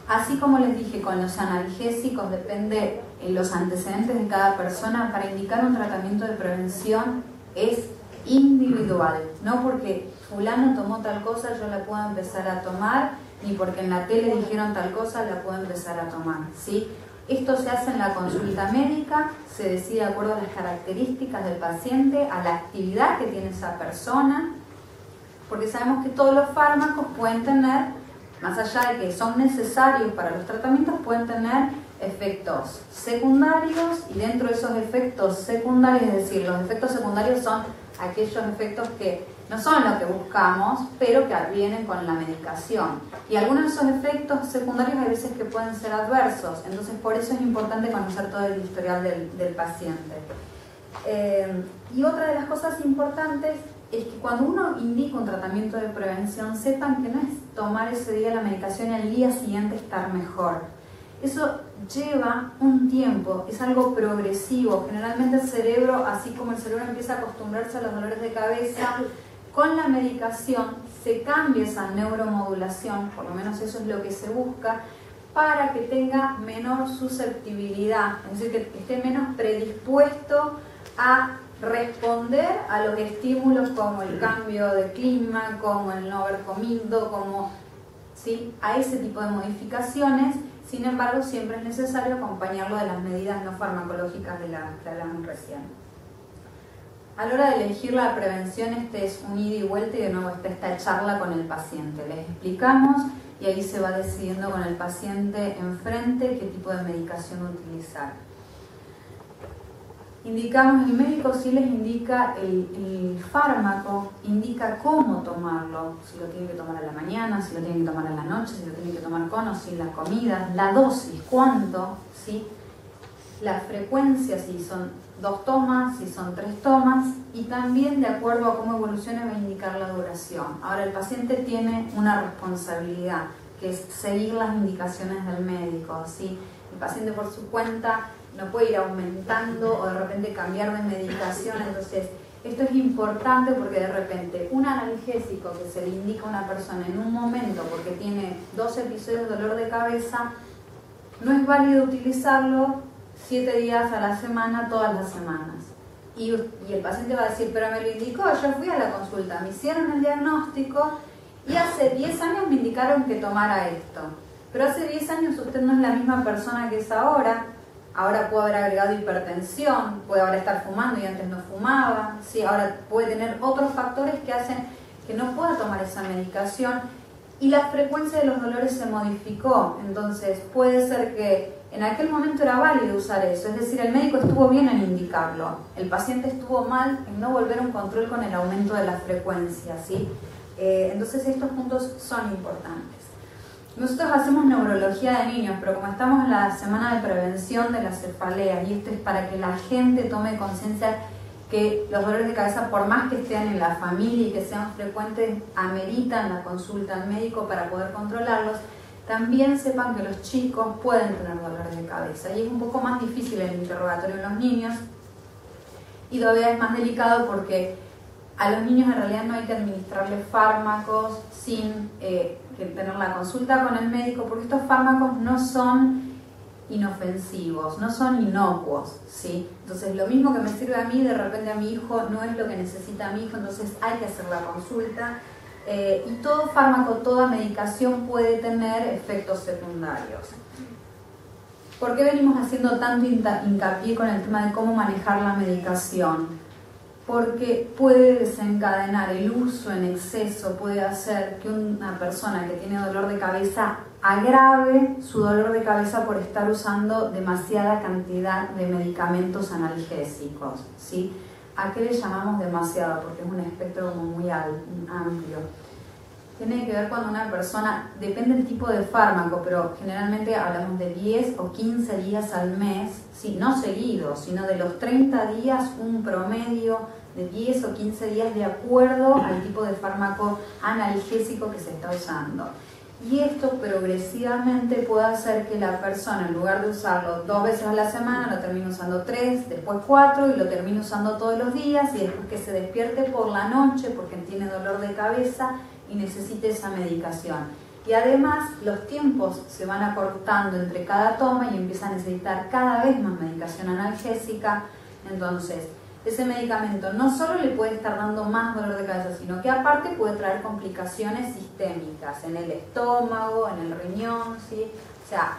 Así como les dije, con los analgésicos depende los antecedentes de cada persona. Para indicar un tratamiento de prevención es individual, no porque fulano tomó tal cosa yo la puedo empezar a tomar, ni porque en la tele dijeron tal cosa la puedo empezar a tomar, ¿sí? Esto se hace en la consulta médica, se decide de acuerdo a las características del paciente, a la actividad que tiene esa persona, porque sabemos que todos los fármacos pueden tener, más allá de que son necesarios para los tratamientos, pueden tener efectos secundarios, y dentro de esos efectos secundarios, es decir, los efectos secundarios son aquellos efectos que no son lo que buscamos, pero que vienen con la medicación. Y algunos de esos efectos secundarios hay veces que pueden ser adversos, entonces por eso es importante conocer todo el historial del paciente. Y otra de las cosas importantes es que cuando uno indica un tratamiento de prevención, sepan que no es tomar ese día la medicación y al día siguiente estar mejor. Eso lleva un tiempo, es algo progresivo. Generalmente el cerebro, así como el cerebro empieza a acostumbrarse a los dolores de cabeza, con la medicación se cambia esa neuromodulación, por lo menos eso es lo que se busca, para que tenga menor susceptibilidad, es decir, que esté menos predispuesto a responder a los estímulos como el cambio de clima, como el no haber comido, como, ¿sí?, a ese tipo de modificaciones. Sin embargo, siempre es necesario acompañarlo de las medidas no farmacológicas de las que hablamos recién. A la hora de elegir la prevención, este es un ida y vuelta y de nuevo está esta charla con el paciente. Les explicamos y ahí se va decidiendo con el paciente enfrente qué tipo de medicación utilizar. Indicamos, el médico sí les indica el fármaco, indica cómo tomarlo, si lo tienen que tomar a la mañana, si lo tienen que tomar a la noche, si lo tienen que tomar con o sin la comida, la dosis, cuánto, ¿sí?, la frecuencia, si son 2 tomas, si son 3 tomas, y también de acuerdo a cómo evolucione va a indicar la duración. Ahora, el paciente tiene una responsabilidad, que es seguir las indicaciones del médico, ¿sí? El paciente por su cuenta no puede ir aumentando o de repente cambiar de medicación. Entonces esto es importante porque de repente un analgésico que se le indica a una persona en un momento porque tiene 2 episodios de dolor de cabeza, no es válido utilizarlo 7 días a la semana, todas las semanas. Y el paciente va a decir, pero me lo indicó, yo fui a la consulta, me hicieron el diagnóstico y hace 10 años me indicaron que tomara esto. Pero hace 10 años usted no es la misma persona que es ahora. Ahora puede haber agregado hipertensión, puede ahora estar fumando y antes no fumaba, ¿sí? Ahora puede tener otros factores que hacen que no pueda tomar esa medicación y la frecuencia de los dolores se modificó. Entonces puede ser que en aquel momento era válido usar eso, es decir, el médico estuvo bien en indicarlo, el paciente estuvo mal en no volver a un control con el aumento de la frecuencia, ¿sí? Entonces estos puntos son importantes. Nosotros hacemos neurología de niños, pero como estamos en la semana de prevención de la cefalea, y esto es para que la gente tome conciencia que los dolores de cabeza, por más que estén en la familia y que sean frecuentes, ameritan la consulta al médico para poder controlarlos, también sepan que los chicos pueden tener dolores de cabeza. Y es un poco más difícil el interrogatorio en los niños, y todavía es más delicado porque a los niños en realidad no hay que administrarles fármacos sin que tener la consulta con el médico, porque estos fármacos no son inofensivos, no son inocuos, ¿sí? Entonces lo mismo que me sirve a mí, de repente a mi hijo no es lo que necesita mi hijo, entonces hay que hacer la consulta. Y todo fármaco, toda medicación puede tener efectos secundarios. ¿Por qué venimos haciendo tanto hincapié con el tema de cómo manejar la medicación? Porque puede desencadenar el uso en exceso, puede hacer que una persona que tiene dolor de cabeza agrave su dolor de cabeza por estar usando demasiada cantidad de medicamentos analgésicos, ¿sí? ¿A qué le llamamos demasiado? Porque es un espectro como muy amplio. Tiene que ver cuando una persona, depende del tipo de fármaco, pero generalmente hablamos de 10 o 15 días al mes, ¿sí? No seguidos, sino de los 30 días un promedio de 10 o 15 días de acuerdo al tipo de fármaco analgésico que se está usando. Y esto progresivamente puede hacer que la persona, en lugar de usarlo 2 veces a la semana, lo termine usando 3, después 4 y lo termine usando todos los días, y después que se despierte por la noche porque tiene dolor de cabeza y necesite esa medicación. Y además los tiempos se van acortando entre cada toma y empieza a necesitar cada vez más medicación analgésica. Entonces ese medicamento no solo le puede estar dando más dolor de cabeza, sino que aparte puede traer complicaciones sistémicas en el estómago, en el riñón, ¿sí? O sea,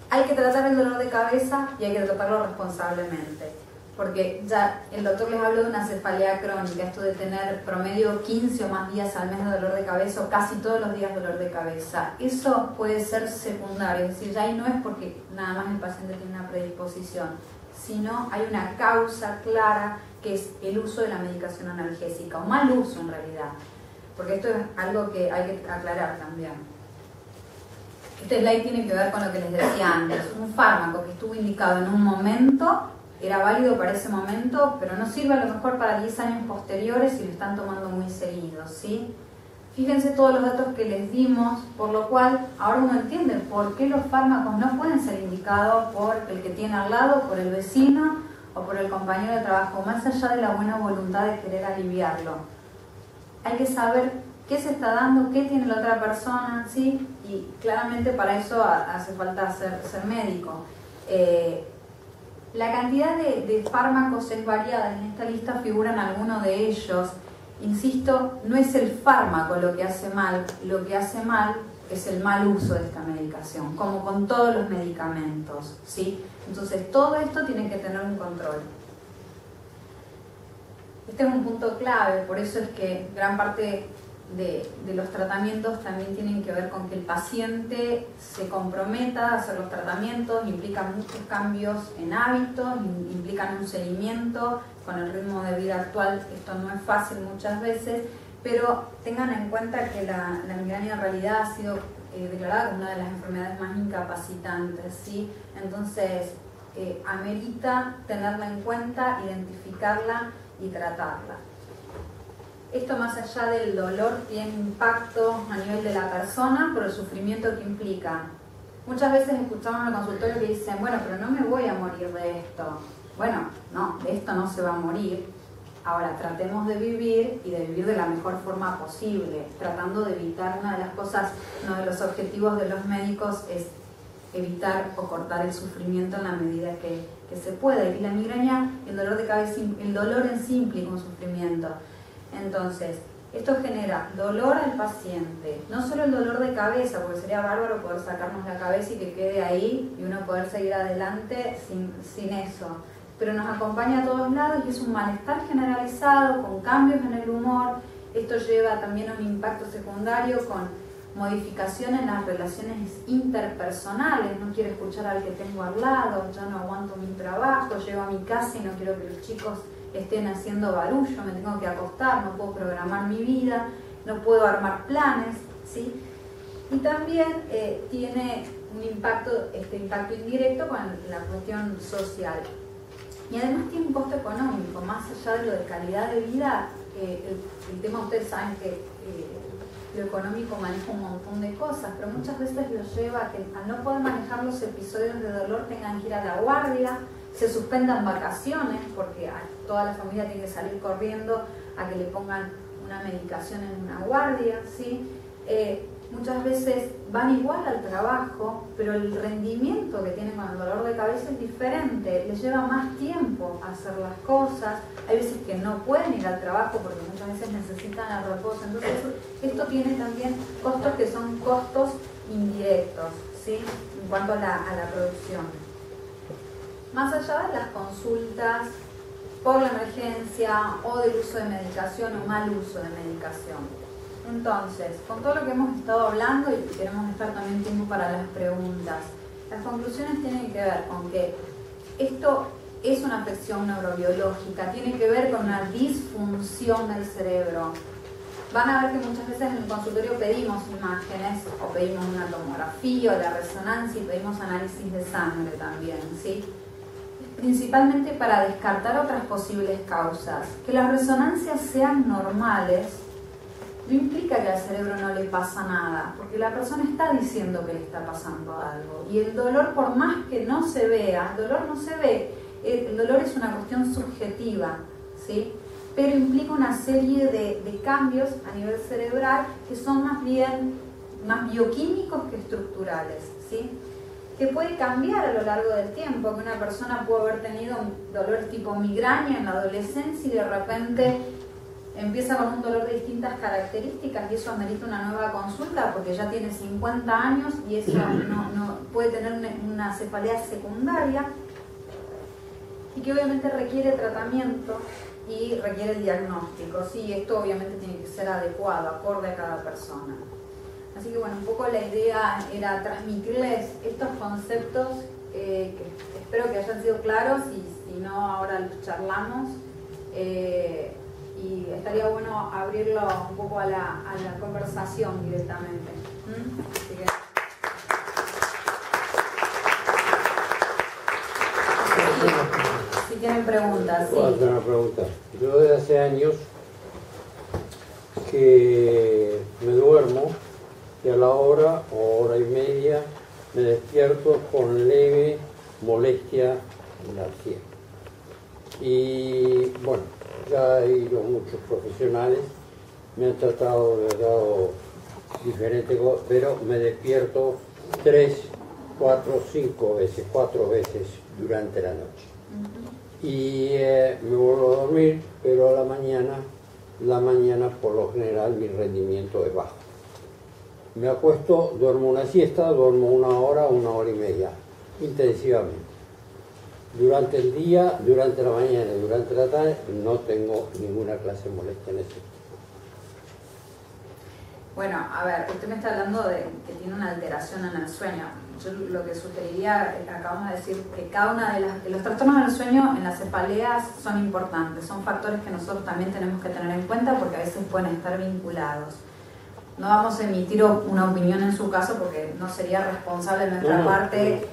hay que tratar el dolor de cabeza y hay que tratarlo responsablemente, porque ya el doctor les habló de una cefalea crónica, esto de tener promedio 15 o más días al mes de dolor de cabeza, o casi todos los días dolor de cabeza. Eso puede ser secundario, es decir, ya ahí no es porque nada más el paciente tiene una predisposición, sino hay una causa clara que es el uso de la medicación analgésica, o mal uso en realidad, porque esto es algo que hay que aclarar también. Este slide tiene que ver con lo que les decía antes, un fármaco que estuvo indicado en un momento, era válido para ese momento, pero no sirve a lo mejor para 10 años posteriores si lo están tomando muy seguido, ¿sí? Fíjense todos los datos que les dimos, por lo cual ahora uno entiende por qué los fármacos no pueden ser indicados por el que tiene al lado, por el vecino o por el compañero de trabajo, más allá de la buena voluntad de querer aliviarlo. Hay que saber qué se está dando, qué tiene la otra persona, ¿sí? Y claramente para eso hace falta ser médico. La cantidad de fármacos es variada, en esta lista figuran algunos de ellos. Insisto, no es el fármaco lo que hace mal es el mal uso de esta medicación, como con todos los medicamentos, ¿sí? Entonces todo esto tiene que tener un control. Este es un punto clave, por eso es que gran parte de los tratamientos también tienen que ver con que el paciente se comprometa a hacer los tratamientos, implican muchos cambios en hábitos, implican un seguimiento. Con el ritmo de vida actual esto no es fácil muchas veces, pero tengan en cuenta que la migraña en realidad ha sido declarada como una de las enfermedades más incapacitantes, ¿sí? Entonces amerita tenerla en cuenta, identificarla y tratarla. Esto, más allá del dolor, tiene impacto a nivel de la persona por el sufrimiento que implica. Muchas veces escuchamos en el consultorio que dicen, bueno, pero no me voy a morir de esto. Bueno, no, de esto no se va a morir. Ahora, tratemos de vivir y de vivir de la mejor forma posible, tratando de evitar una de las cosas, uno de los objetivos de los médicos es evitar o cortar el sufrimiento en la medida que se puede. Y la migraña, el dolor de cabeza, el dolor en sí implica un sufrimiento. Entonces, esto genera dolor al paciente, no solo el dolor de cabeza, porque sería bárbaro poder sacarnos la cabeza y que quede ahí y uno poder seguir adelante sin eso, pero nos acompaña a todos lados y es un malestar generalizado con cambios en el humor. Esto lleva también a un impacto secundario con modificación en las relaciones interpersonales. No quiero escuchar al que tengo al lado, yo no aguanto mi trabajo, llego a mi casa y no quiero que los chicos estén haciendo barullo, me tengo que acostar, no puedo programar mi vida, no puedo armar planes, ¿sí? Y también tiene un impacto indirecto con la cuestión social. Y además tiene un costo económico, más allá de lo de calidad de vida. El tema, ustedes saben que lo económico maneja un montón de cosas, pero muchas veces lo lleva a que al no poder manejar los episodios de dolor tengan que ir a la guardia, se suspendan vacaciones porque toda la familia tiene que salir corriendo a que le pongan una medicación en una guardia, ¿sí? Muchas veces van igual al trabajo, pero el rendimiento que tienen con el dolor de cabeza es diferente, les lleva más tiempo hacer las cosas, hay veces que no pueden ir al trabajo porque muchas veces necesitan el reposo, entonces esto tiene también costos que son costos indirectos, ¿sí? En cuanto a la producción. Más allá de las consultas por la emergencia o del uso de medicación o mal uso de medicación. Entonces, con todo lo que hemos estado hablando, y queremos dejar también tiempo para las preguntas, las conclusiones tienen que ver con que esto es una afección neurobiológica, tiene que ver con una disfunción del cerebro. Van a ver que muchas veces en el consultorio pedimos imágenes, o pedimos una tomografía o la resonancia, y pedimos análisis de sangre también, ¿sí? Principalmente para descartar otras posibles causas. Que las resonancias sean normales no implica que al cerebro no le pasa nada, porque la persona está diciendo que le está pasando algo. Y el dolor, por más que no se vea, el dolor no se ve, el dolor es una cuestión subjetiva, ¿sí? Pero implica una serie de cambios a nivel cerebral que son más bien más bioquímicos que estructurales, ¿sí? Que puede cambiar a lo largo del tiempo, que una persona puede haber tenido dolores tipo migraña en la adolescencia y de repente empieza con un dolor de distintas características y eso amerita una nueva consulta porque ya tiene 50 años y eso no puede tener una cefalea secundaria y que obviamente requiere tratamiento y requiere el diagnóstico. Sí, esto obviamente tiene que ser adecuado, acorde a cada persona. Así que bueno, un poco la idea era transmitirles estos conceptos que espero que hayan sido claros y si no ahora los charlamos. Y estaría bueno abrirlo un poco a la conversación directamente. Así que... Si tienen preguntas, sí. Voy a hacer una pregunta. Yo desde hace años que me duermo y a la hora o hora y media me despierto con leve molestia en la sien. Y bueno, ya he ido muchos profesionales, me han tratado, me han dado diferentes cosas, pero me despierto 3, 4, 5 veces, 4 veces durante la noche. Y me vuelvo a dormir, pero a la mañana por lo general mi rendimiento es bajo. Me acuesto, duermo una siesta, duermo una hora y media, intensivamente. Durante el día, durante la mañana y durante la tarde no tengo ninguna clase de molestia en eso. Bueno, a ver, usted me está hablando de que tiene una alteración en el sueño. Yo lo que sugeriría, acabamos de decir que cada una de los trastornos del sueño en las cefaleas son importantes, son factores que nosotros también tenemos que tener en cuenta porque a veces pueden estar vinculados. No vamos a emitir una opinión en su caso porque no sería responsable de nuestra parte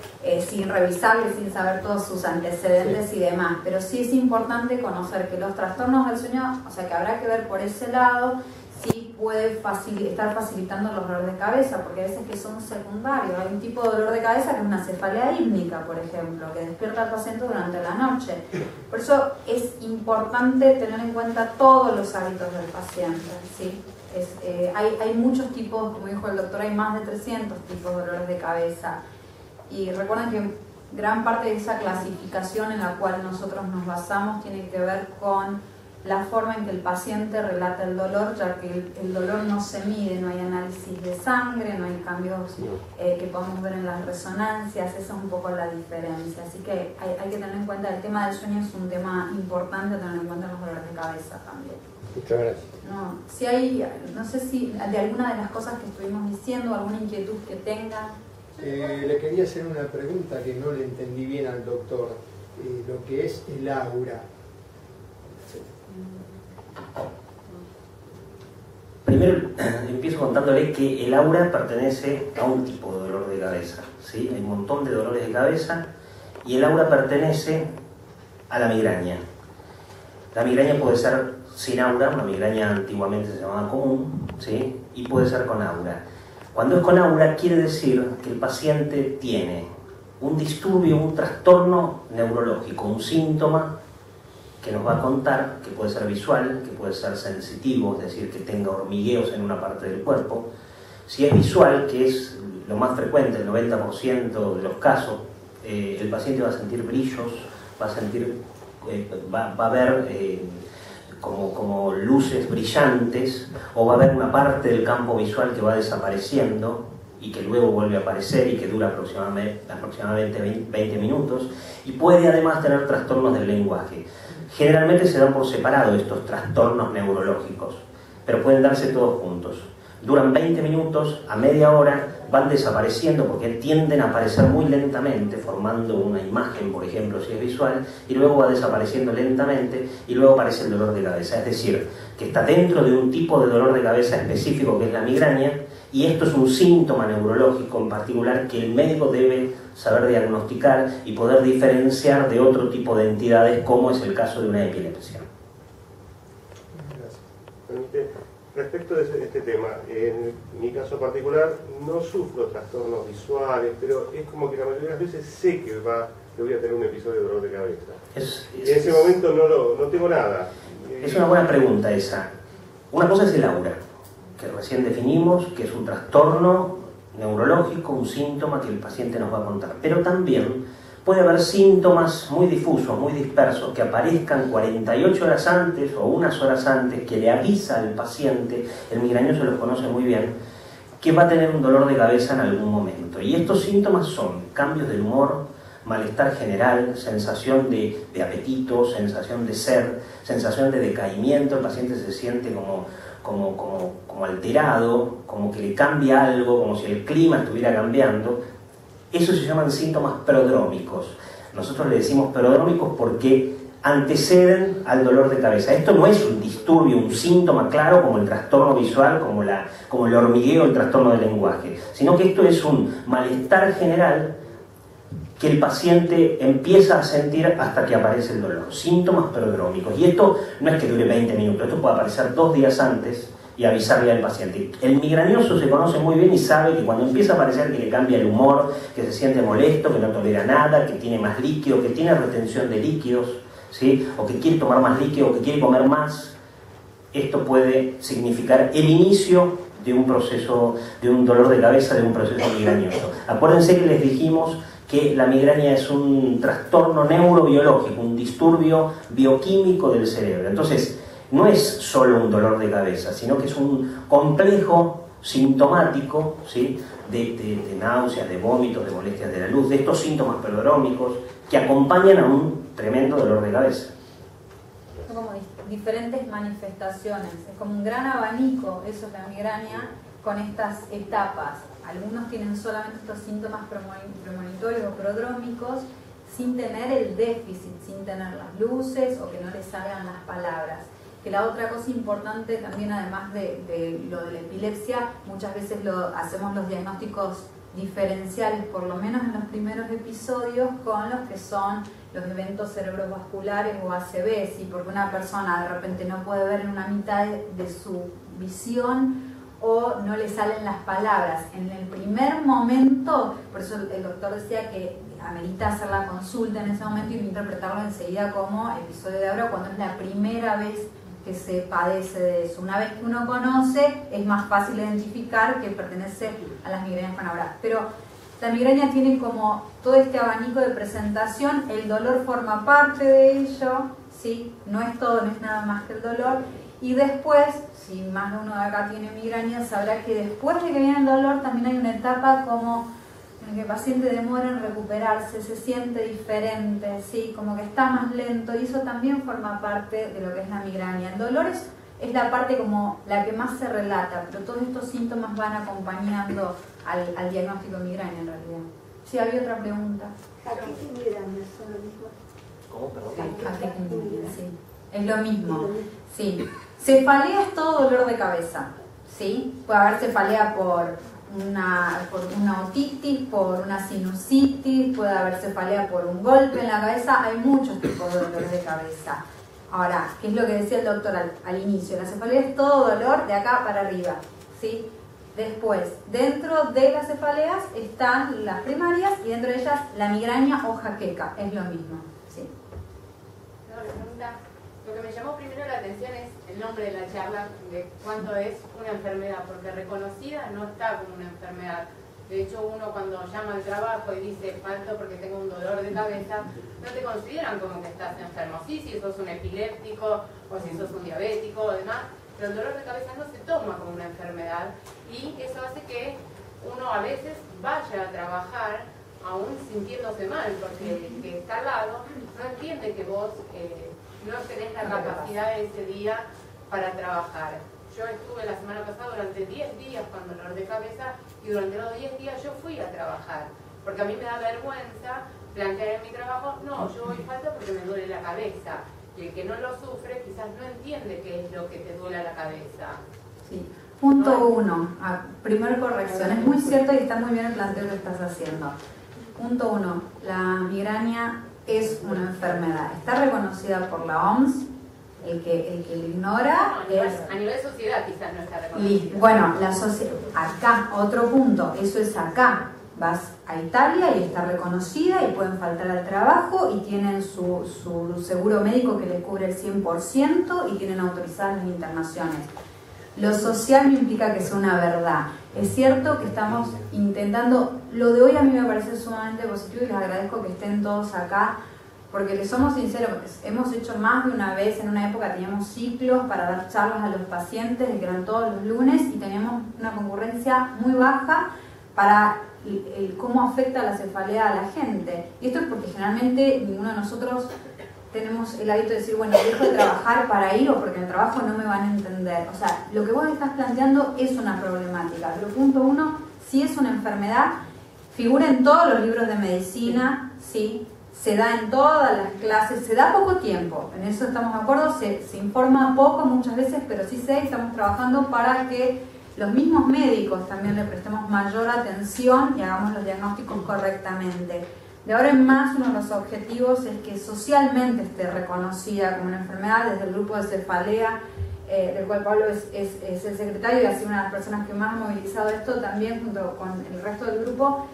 sin revisarle, sin saber todos sus antecedentes y demás. Pero sí es importante conocer que los trastornos del sueño, o sea que habrá que ver por ese lado, sí puede estar facilitando los dolores de cabeza, porque a veces que son secundarios. Hay un tipo de dolor de cabeza que es una cefalea hípnica, por ejemplo, que despierta al paciente durante la noche. Por eso es importante tener en cuenta todos los hábitos del paciente, ¿sí? Hay muchos tipos, como dijo el doctor, hay más de 300 tipos de dolores de cabeza y recuerden que gran parte de esa clasificación en la cual nosotros nos basamos tiene que ver con la forma en que el paciente relata el dolor, ya que el dolor no se mide, no hay análisis de sangre, no hay cambios que podemos ver en las resonancias, esa es un poco la diferencia. Así que hay que tener en cuenta, el tema del sueño es un tema importante, tener en cuenta los dolores de cabeza también. Muchas gracias. No sé si de alguna de las cosas que estuvimos diciendo, alguna inquietud que tengan. Le quería hacer una pregunta que no le entendí bien al doctor, lo que es el aura. Primero empiezo contándole que el aura pertenece a un tipo de dolor de cabeza, ¿sí? Hay un montón de dolores de cabeza y el aura pertenece a la migraña. La migraña puede ser sin aura, una migraña antiguamente se llamaba común, ¿sí? Y puede ser con aura. Cuando es con aura quiere decir que el paciente tiene un disturbio, un trastorno neurológico, un síntoma que nos va a contar, que puede ser visual, que puede ser sensitivo, es decir, que tenga hormigueos en una parte del cuerpo. Si es visual, que es lo más frecuente, el 90% de los casos, el paciente va a sentir brillos, va a sentir, va a ver como luces brillantes, o va a haber una parte del campo visual que va desapareciendo y que luego vuelve a aparecer y que dura aproximadamente 20 minutos, y puede además tener trastornos del lenguaje. Generalmente se dan por separado estos trastornos neurológicos, pero pueden darse todos juntos. Duran 20 minutos, a media hora van desapareciendo porque tienden a aparecer muy lentamente, formando una imagen, por ejemplo, si es visual, y luego va desapareciendo lentamente y luego aparece el dolor de cabeza. Es decir, que está dentro de un tipo de dolor de cabeza específico que es la migraña, y esto es un síntoma neurológico en particular que el médico debe saber diagnosticar y poder diferenciar de otro tipo de entidades, como es el caso de una epilepsia. Gracias. Respecto de este tema, en mi caso particular no sufro trastornos visuales, pero es como que la mayoría de las veces sé que voy a tener un episodio de dolor de cabeza. En ese momento no tengo nada. Es una buena pregunta esa. Una cosa es el aura, que recién definimos, que es un trastorno neurológico, un síntoma que el paciente nos va a contar. Pero también puede haber síntomas muy difusos, muy dispersos, que aparezcan 48 horas antes o unas horas antes, que le avisa al paciente, el migrañoso los conoce muy bien, que va a tener un dolor de cabeza en algún momento. Y estos síntomas son cambios del humor, malestar general, sensación de apetito, sensación de sed, sensación de decaimiento. El paciente se siente como alterado, como que le cambia algo, como si el clima estuviera cambiando. Eso se llaman síntomas prodrómicos. Nosotros le decimos prodrómicos porque anteceden al dolor de cabeza. Esto no es un disturbio, un síntoma claro como el trastorno visual, como el hormigueo, el trastorno del lenguaje, sino que esto es un malestar general que el paciente empieza a sentir hasta que aparece el dolor. Síntomas prodrómicos. Y esto no es que dure 20 minutos, esto puede aparecer 2 días antes y avisarle al paciente. El migrañoso se conoce muy bien y sabe que cuando empieza a aparecer que le cambia el humor, que se siente molesto, que no tolera nada, que tiene más líquido, que tiene retención de líquidos, ¿sí? O que quiere tomar más líquido, o que quiere comer más, esto puede significar el inicio de un proceso, de un dolor de cabeza, de un proceso migrañoso. Acuérdense que les dijimos que la migraña es un trastorno neurobiológico, un disturbio bioquímico del cerebro. Entonces, no es solo un dolor de cabeza, sino que es un complejo sintomático, ¿sí? de náuseas, de vómitos, de molestias de la luz, de estos síntomas prodrómicos que acompañan a un tremendo dolor de cabeza. Son como diferentes manifestaciones, es como un gran abanico, eso es la migraña, con estas etapas. Algunos tienen solamente estos síntomas premonitorios o prodrómicos sin tener el déficit, sin tener las luces o que no les salgan las palabras. Que la otra cosa importante también, además de lo de la epilepsia, muchas veces hacemos los diagnósticos diferenciales, por lo menos en los primeros episodios, con los que son los eventos cerebrovasculares o ACV, ¿sí? Porque una persona de repente no puede ver en una mitad de su visión o no le salen las palabras. En el primer momento, por eso el doctor decía que amerita hacer la consulta en ese momento y interpretarlo enseguida como episodio de aura cuando es la primera vez que se padece de eso. Una vez que uno conoce, es más fácil identificar que pertenece a las migrañas con aura. Pero la migraña tiene como todo este abanico de presentación, el dolor forma parte de ello, ¿sí? No es todo, no es nada más que el dolor. Y después, si más de uno de acá tiene migraña, sabrá que después de que viene el dolor también hay una etapa como en que el paciente demora en recuperarse, se siente diferente, ¿sí? Como que está más lento, y eso también forma parte de lo que es la migraña. El dolor es la parte como la que más se relata, pero todos estos síntomas van acompañando al diagnóstico de migraña en realidad. Sí, había otra pregunta. ¿Jaqueca y migraña son lo mismo? ¿Cómo, perdón? Jaqueca y migraña, sí. Es lo mismo, sí. Cefalea es todo dolor de cabeza. ¿sí? Puede haber cefalea por una otitis, por una sinusitis, puede haber cefalea por un golpe en la cabeza, hay muchos tipos de dolores de cabeza. Ahora, ¿qué es lo que decía el doctor al inicio? La cefalea es todo dolor de acá para arriba, ¿sí? Después, dentro de las cefaleas están las primarias y dentro de ellas la migraña o jaqueca, es lo mismo, ¿sí? Lo que me llamó primero la atención es el nombre de la charla, de cuánto es una enfermedad, porque reconocida no está como una enfermedad. De hecho, uno cuando llama al trabajo y dice falto porque tengo un dolor de cabeza, no te consideran como que estás enfermo. Sí, si sos un epiléptico o si sos un diabético o demás, pero el dolor de cabeza no se toma como una enfermedad y eso hace que uno a veces vaya a trabajar aún sintiéndose mal, porque el que está al lado no entiende que vos no tenés la capacidad ese día para trabajar. Yo estuve la semana pasada durante 10 días con dolor de cabeza y durante los 10 días yo fui a trabajar, porque a mí me da vergüenza plantear en mi trabajo, no, yo voy falta porque me duele la cabeza. Y el que no lo sufre quizás no entiende qué es lo que te duele la cabeza. Sí. Punto 1, primera corrección, es muy cierto y está muy bien el planteo que estás haciendo. Punto 1, la migraña es una enfermedad, está reconocida por la OMS, el que lo ignora a nivel sociedad quizás no está reconocida. Bueno, acá, otro punto, eso es acá, vas a Italia y está reconocida y pueden faltar al trabajo y tienen su seguro médico que le cubre el 100% y tienen autorizadas las internaciones. Lo social no implica que sea una verdad. Es cierto que estamos intentando, lo de hoy a mí me parece sumamente positivo y les agradezco que estén todos acá, porque les somos sinceros, hemos hecho más de una vez, en una época teníamos ciclos para dar charlas a los pacientes, que eran todos los lunes, y teníamos una concurrencia muy baja para cómo afecta la cefalea a la gente. Y esto es porque generalmente ninguno de nosotros tenemos el hábito de decir, bueno, dejo de trabajar para ir o porque en el trabajo no me van a entender. O sea, lo que vos estás planteando es una problemática. Pero punto 1, si es una enfermedad, figura en todos los libros de medicina, ¿sí? Se da en todas las clases, se da poco tiempo, en eso estamos de acuerdo, se informa poco muchas veces, pero sí sé que estamos trabajando para que los mismos médicos también le prestemos mayor atención y hagamos los diagnósticos correctamente. De ahora en más, uno de los objetivos es que socialmente esté reconocida como una enfermedad desde el grupo de cefalea, del cual Pablo es el secretario y ha sido una de las personas que más ha movilizado esto también junto con el resto del grupo.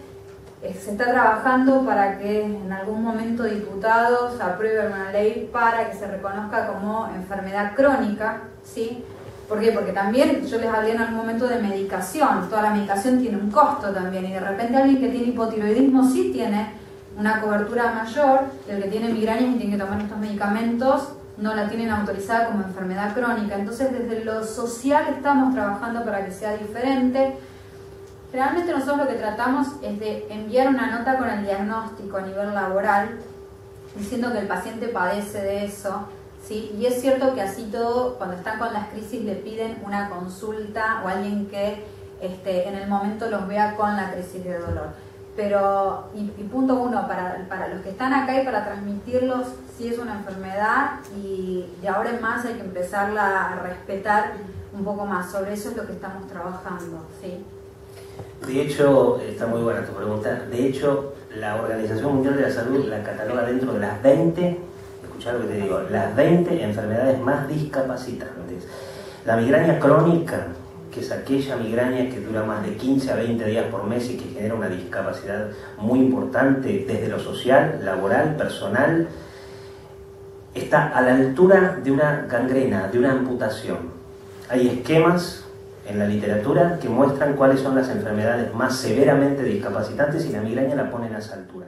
Se está trabajando para que en algún momento diputados aprueben una ley para que se reconozca como enfermedad crónica, ¿sí? ¿Por qué? Porque también yo les hablé en algún momento de medicación, toda la medicación tiene un costo también y de repente alguien que tiene hipotiroidismo sí tiene una cobertura mayor, y el que tiene migrañas y tiene que tomar estos medicamentos no la tienen autorizada como enfermedad crónica. Entonces desde lo social estamos trabajando para que sea diferente. Realmente nosotros lo que tratamos es de enviar una nota con el diagnóstico a nivel laboral, diciendo que el paciente padece de eso, ¿sí? Y es cierto que así todo, cuando están con las crisis, le piden una consulta o alguien que en el momento los vea con la crisis de dolor. Pero, y punto 1, para los que están acá y para transmitirlos, sí es una enfermedad y de ahora en más hay que empezarla a respetar un poco más. Sobre eso es lo que estamos trabajando, ¿sí? De hecho, está muy buena tu pregunta, de hecho la Organización Mundial de la Salud la cataloga dentro de las 20, escuchá lo que te digo, las 20 enfermedades más discapacitantes. La migraña crónica, que es aquella migraña que dura más de 15 a 20 días por mes y que genera una discapacidad muy importante desde lo social, laboral, personal, está a la altura de una gangrena, de una amputación. Hay esquemas en la literatura que muestran cuáles son las enfermedades más severamente discapacitantes y la migraña la pone en esa altura.